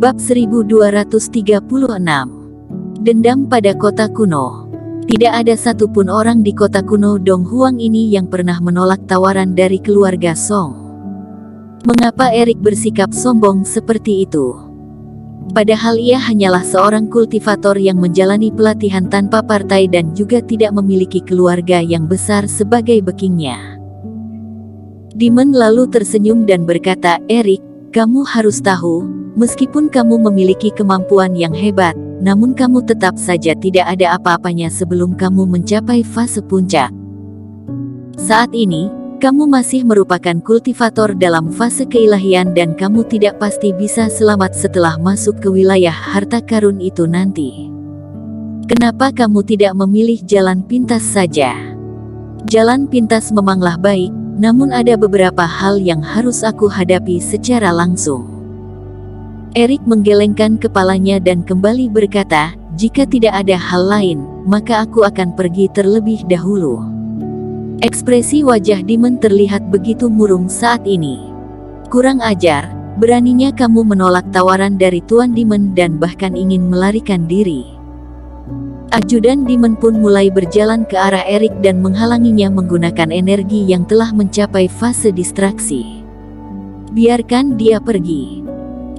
Bab 1236. Dendam pada kota kuno. Tidak ada satupun orang di kota kuno Dong Huang ini yang pernah menolak tawaran dari keluarga Song. Mengapa Erik bersikap sombong seperti itu? Padahal ia hanyalah seorang kultivator yang menjalani pelatihan tanpa partai dan juga tidak memiliki keluarga yang besar sebagai backingnya. Demon lalu tersenyum dan berkata, "Erik, kamu harus tahu, meskipun kamu memiliki kemampuan yang hebat, namun kamu tetap saja tidak ada apa-apanya sebelum kamu mencapai fase puncak. Saat ini, kamu masih merupakan kultivator dalam fase keilahian dan kamu tidak pasti bisa selamat setelah masuk ke wilayah harta karun itu nanti. Kenapa kamu tidak memilih jalan pintas saja? Jalan pintas memanglah baik, namun ada beberapa hal yang harus aku hadapi secara langsung." Erik menggelengkan kepalanya dan kembali berkata, "Jika tidak ada hal lain, maka aku akan pergi terlebih dahulu." Ekspresi wajah Demon terlihat begitu murung saat ini. "Kurang ajar, beraninya kamu menolak tawaran dari Tuan Demon dan bahkan ingin melarikan diri." Ajudan Demon pun mulai berjalan ke arah Erik dan menghalanginya menggunakan energi yang telah mencapai fase distraksi. "Biarkan dia pergi."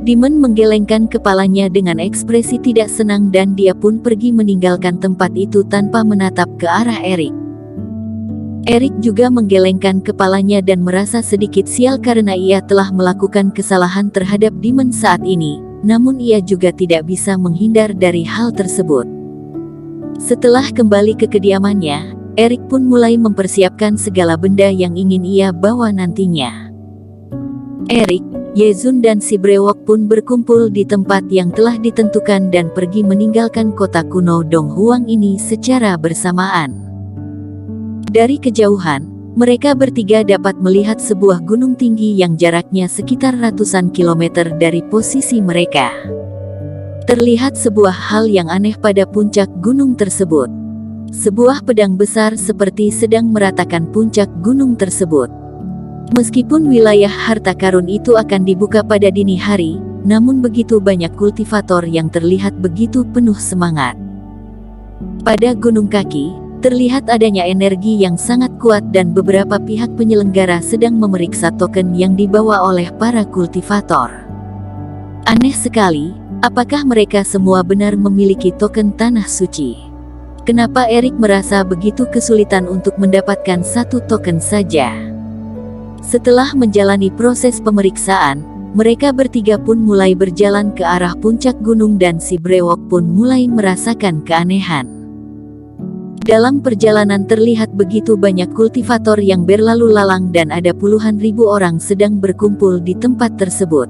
Demon menggelengkan kepalanya dengan ekspresi tidak senang dan dia pun pergi meninggalkan tempat itu tanpa menatap ke arah Erik. Erik juga menggelengkan kepalanya dan merasa sedikit sial karena ia telah melakukan kesalahan terhadap Demon saat ini, namun ia juga tidak bisa menghindar dari hal tersebut. Setelah kembali ke kediamannya, Erik pun mulai mempersiapkan segala benda yang ingin ia bawa nantinya. Erik, Yezun dan si brewok pun berkumpul di tempat yang telah ditentukan dan pergi meninggalkan kota kuno Dong Huang ini secara bersamaan. Dari kejauhan, mereka bertiga dapat melihat sebuah gunung tinggi yang jaraknya sekitar ratusan kilometer dari posisi mereka. Terlihat sebuah hal yang aneh pada puncak gunung tersebut. Sebuah pedang besar seperti sedang meratakan puncak gunung tersebut. Meskipun wilayah harta karun itu akan dibuka pada dini hari, namun begitu banyak kultivator yang terlihat begitu penuh semangat. Pada gunung kaki, terlihat adanya energi yang sangat kuat dan beberapa pihak penyelenggara sedang memeriksa token yang dibawa oleh para kultivator. Aneh sekali, apakah mereka semua benar memiliki token tanah suci? Kenapa Erik merasa begitu kesulitan untuk mendapatkan satu token saja? Setelah menjalani proses pemeriksaan, mereka bertiga pun mulai berjalan ke arah puncak gunung dan si brewok pun mulai merasakan keanehan. Dalam perjalanan terlihat begitu banyak kultivator yang berlalu lalang dan ada puluhan ribu orang sedang berkumpul di tempat tersebut.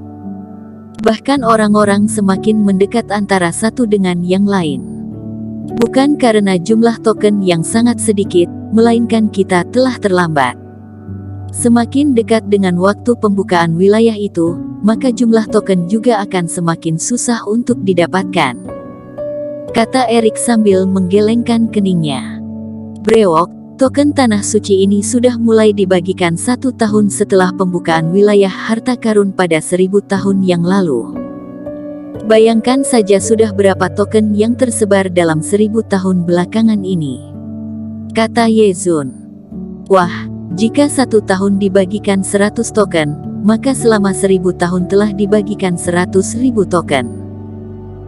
Bahkan orang-orang semakin mendekat antara satu dengan yang lain. Bukan karena jumlah token yang sangat sedikit, melainkan kita telah terlambat. Semakin dekat dengan waktu pembukaan wilayah itu, maka jumlah token juga akan semakin susah untuk didapatkan, kata Erik sambil menggelengkan keningnya. "Brewok, token tanah suci ini sudah mulai dibagikan 1 tahun setelah pembukaan wilayah harta karun pada 1000 tahun yang lalu. Bayangkan saja sudah berapa token yang tersebar dalam 1000 tahun belakangan ini," kata Yezun. "Wah, jika 1 tahun dibagikan 100 token, maka selama 1000 tahun telah dibagikan 100.000 token,"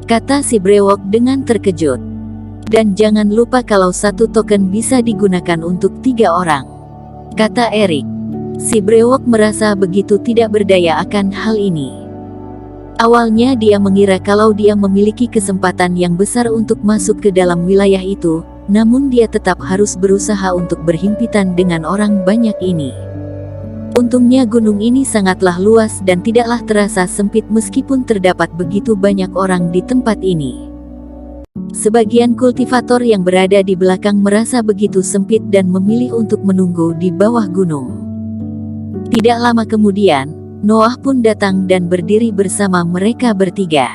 kata si brewok dengan terkejut. "Dan jangan lupa kalau 1 token bisa digunakan untuk 3 orang," kata Erik. Si brewok merasa begitu tidak berdaya akan hal ini. Awalnya dia mengira kalau dia memiliki kesempatan yang besar untuk masuk ke dalam wilayah itu, namun dia tetap harus berusaha untuk berhimpitan dengan orang banyak ini. Untungnya gunung ini sangatlah luas dan tidaklah terasa sempit meskipun terdapat begitu banyak orang di tempat ini. Sebagian kultivator yang berada di belakang merasa begitu sempit dan memilih untuk menunggu di bawah gunung. Tidak lama kemudian, Noah pun datang dan berdiri bersama mereka bertiga.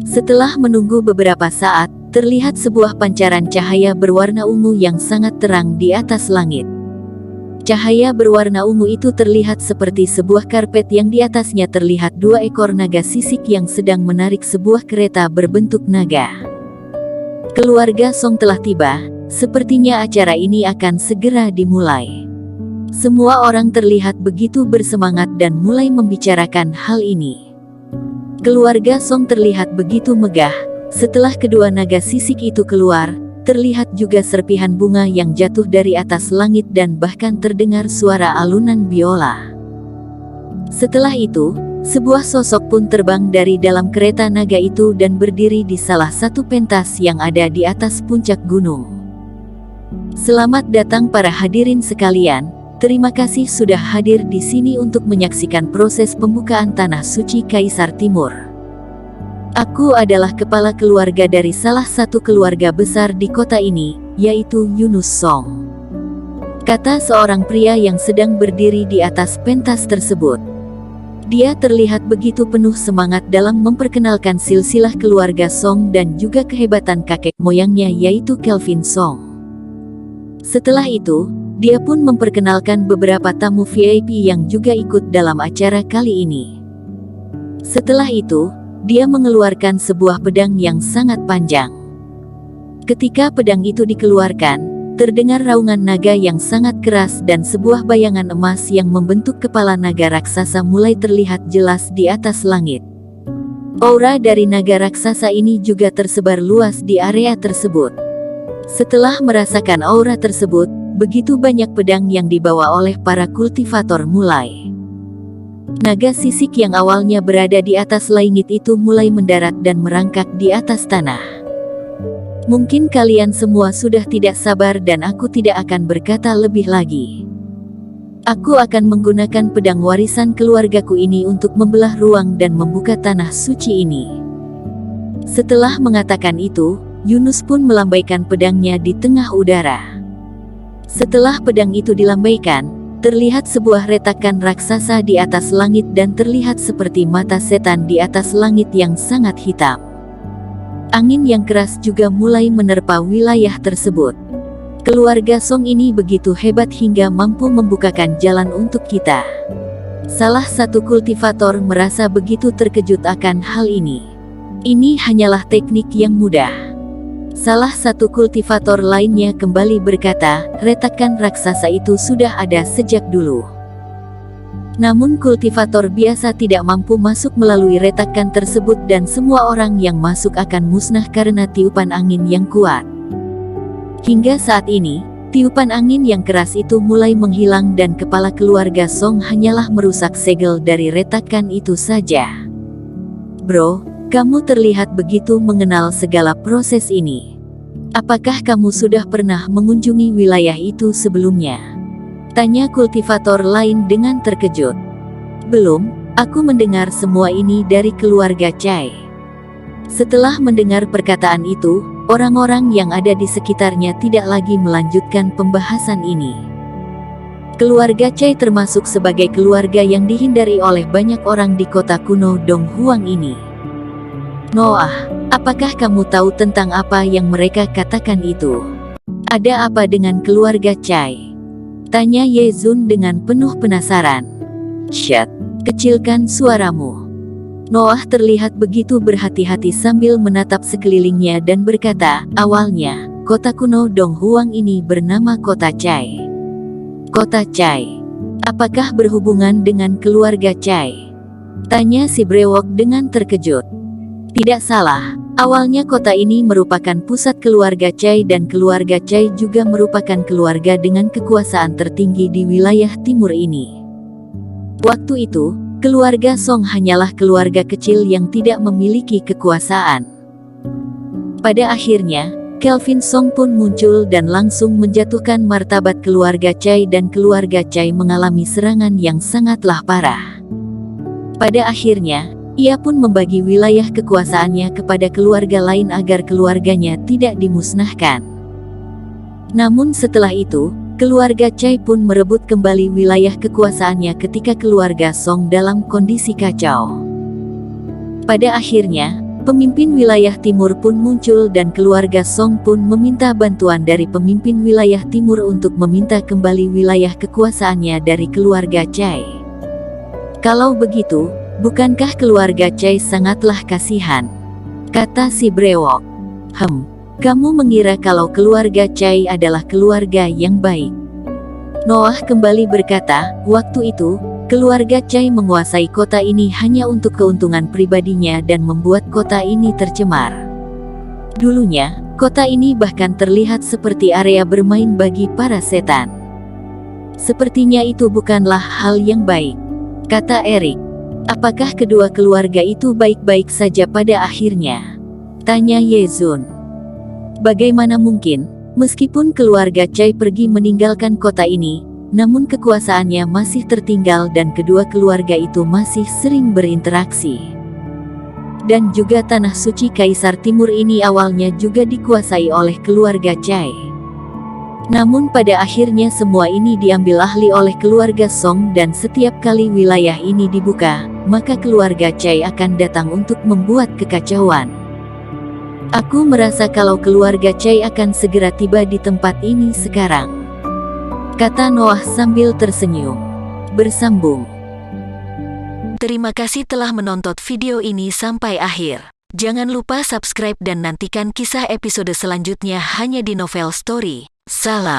Setelah menunggu beberapa saat, terlihat sebuah pancaran cahaya berwarna ungu yang sangat terang di atas langit. Cahaya berwarna ungu itu terlihat seperti sebuah karpet yang di atasnya terlihat 2 ekor naga sisik yang sedang menarik sebuah kereta berbentuk naga. Keluarga Song telah tiba, sepertinya acara ini akan segera dimulai. Semua orang terlihat begitu bersemangat dan mulai membicarakan hal ini. Keluarga Song terlihat begitu megah. Setelah kedua naga sisik itu keluar, terlihat juga serpihan bunga yang jatuh dari atas langit dan bahkan terdengar suara alunan biola. Setelah itu, sebuah sosok pun terbang dari dalam kereta naga itu dan berdiri di salah satu pentas yang ada di atas puncak gunung. Selamat datang para hadirin sekalian, terima kasih sudah hadir di sini untuk menyaksikan proses pembukaan Tanah Suci Kaisar Timur. Aku adalah kepala keluarga dari salah satu keluarga besar di kota ini, yaitu Yunus Song, kata seorang pria yang sedang berdiri di atas pentas tersebut. Dia terlihat begitu penuh semangat dalam memperkenalkan silsilah keluarga Song dan juga kehebatan kakek moyangnya yaitu Kelvin Song. Setelah itu, dia pun memperkenalkan beberapa tamu VIP yang juga ikut dalam acara kali ini. Setelah itu, dia mengeluarkan sebuah pedang yang sangat panjang. Ketika pedang itu dikeluarkan, terdengar raungan naga yang sangat keras dan sebuah bayangan emas yang membentuk kepala naga raksasa mulai terlihat jelas di atas langit. Aura dari naga raksasa ini juga tersebar luas di area tersebut. Setelah merasakan aura tersebut, begitu banyak pedang yang dibawa oleh para kultivator mulai. Naga sisik yang awalnya berada di atas langit itu mulai mendarat dan merangkak di atas tanah. Mungkin kalian semua sudah tidak sabar dan aku tidak akan berkata lebih lagi. Aku akan menggunakan pedang warisan keluargaku ini untuk membelah ruang dan membuka tanah suci ini. Setelah mengatakan itu, Yunus pun melambaikan pedangnya di tengah udara. Setelah pedang itu dilambaikan, terlihat sebuah retakan raksasa di atas langit dan terlihat seperti mata setan di atas langit yang sangat hitam. Angin yang keras juga mulai menerpa wilayah tersebut. Keluarga Song ini begitu hebat hingga mampu membukakan jalan untuk kita. Salah satu kultivator merasa begitu terkejut akan hal ini. Ini hanyalah teknik yang mudah. Salah satu kultivator lainnya kembali berkata, retakan raksasa itu sudah ada sejak dulu. Namun kultivator biasa tidak mampu masuk melalui retakan tersebut dan semua orang yang masuk akan musnah karena tiupan angin yang kuat. Hingga saat ini, tiupan angin yang keras itu mulai menghilang dan kepala keluarga Song hanyalah merusak segel dari retakan itu saja. Bro, kamu terlihat begitu mengenal segala proses ini. Apakah kamu sudah pernah mengunjungi wilayah itu sebelumnya? Tanya kultivator lain dengan terkejut. Belum, aku mendengar semua ini dari keluarga Chai. Setelah mendengar perkataan itu, orang-orang yang ada di sekitarnya tidak lagi melanjutkan pembahasan ini. Keluarga Chai termasuk sebagai keluarga yang dihindari oleh banyak orang di kota kuno Donghuang ini. Noah, apakah kamu tahu tentang apa yang mereka katakan itu? Ada apa dengan keluarga Chai? Tanya Ye Zun dengan penuh penasaran. Shh, kecilkan suaramu. Noah terlihat begitu berhati-hati sambil menatap sekelilingnya dan berkata, awalnya, kota kuno Donghuang ini bernama Kota Chai. Kota Chai. Apakah berhubungan dengan keluarga Chai? Tanya si brewok dengan terkejut. Tidak salah, awalnya kota ini merupakan pusat keluarga Chai dan keluarga Chai juga merupakan keluarga dengan kekuasaan tertinggi di wilayah timur ini. Waktu itu, keluarga Song hanyalah keluarga kecil yang tidak memiliki kekuasaan. Pada akhirnya, Kelvin Song pun muncul dan langsung menjatuhkan martabat keluarga Chai dan keluarga Chai mengalami serangan yang sangatlah parah. Pada akhirnya, ia pun membagi wilayah kekuasaannya kepada keluarga lain agar keluarganya tidak dimusnahkan. Namun setelah itu, keluarga Chai pun merebut kembali wilayah kekuasaannya ketika keluarga Song dalam kondisi kacau. Pada akhirnya, Pemimpin wilayah timur pun muncul dan keluarga Song pun meminta bantuan dari pemimpin wilayah timur untuk meminta kembali wilayah kekuasaannya dari keluarga Chai. Kalau begitu, bukankah keluarga Chai sangatlah kasihan? Kata si brewok. Kamu mengira kalau keluarga Chai adalah keluarga yang baik. Noah kembali berkata, waktu itu, keluarga Chai menguasai kota ini hanya untuk keuntungan pribadinya dan membuat kota ini tercemar. Dulunya, kota ini bahkan terlihat seperti area bermain bagi para setan. Sepertinya itu bukanlah hal yang baik, kata Eric. Apakah kedua keluarga itu baik-baik saja pada akhirnya? Tanya Yezun. Bagaimana mungkin, meskipun keluarga Chai pergi meninggalkan kota ini, namun kekuasaannya masih tertinggal dan kedua keluarga itu masih sering berinteraksi. Dan juga tanah suci Kaisar Timur ini awalnya juga dikuasai oleh keluarga Chai. Namun pada akhirnya semua ini diambil alih oleh keluarga Song dan setiap kali wilayah ini dibuka, maka keluarga Chai akan datang untuk membuat kekacauan. Aku merasa kalau keluarga Chai akan segera tiba di tempat ini sekarang, kata Noah sambil tersenyum. Bersambung. Terima kasih telah menonton video ini sampai akhir. Jangan lupa subscribe dan nantikan kisah episode selanjutnya hanya di Novel Story. Salam.